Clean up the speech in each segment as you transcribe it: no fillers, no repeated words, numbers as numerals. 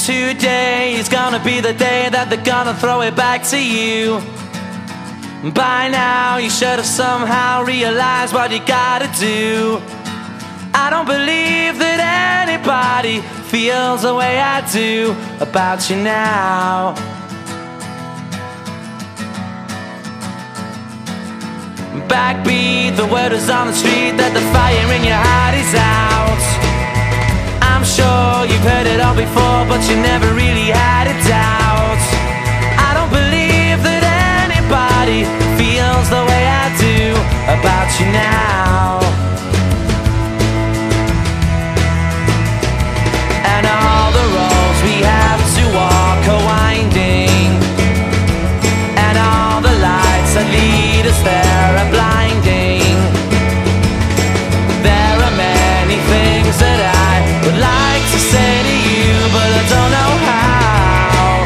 Today is gonna be the day that they're gonna throw it back to you. By now you should have somehow realized what you gotta do. I don't believe that anybody feels the way I do about you now. Backbeat, the word is on the street that the fire in your heart is out. I'm sure you've heard it all before, but you never really had a doubt. I don't believe that anybody feels the way I do about you now. And all the roads we have to walk are winding, and all the lights that lead us there are blinding. There are many things that I would like to say to you, but I don't know how.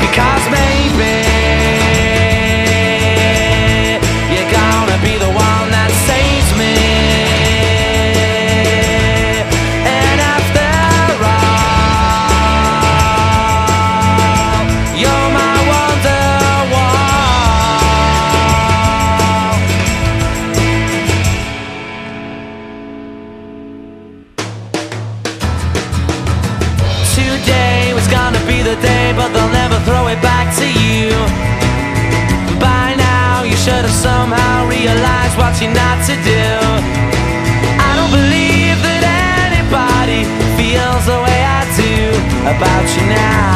Because maybe you're gonna be the one that saves me. And after all, you're my Wonderwall. Today was gonna be the day, but they'll never throw it back to you. By now you should have somehow realized what you're not to do. I don't believe that anybody feels the way I do about you now.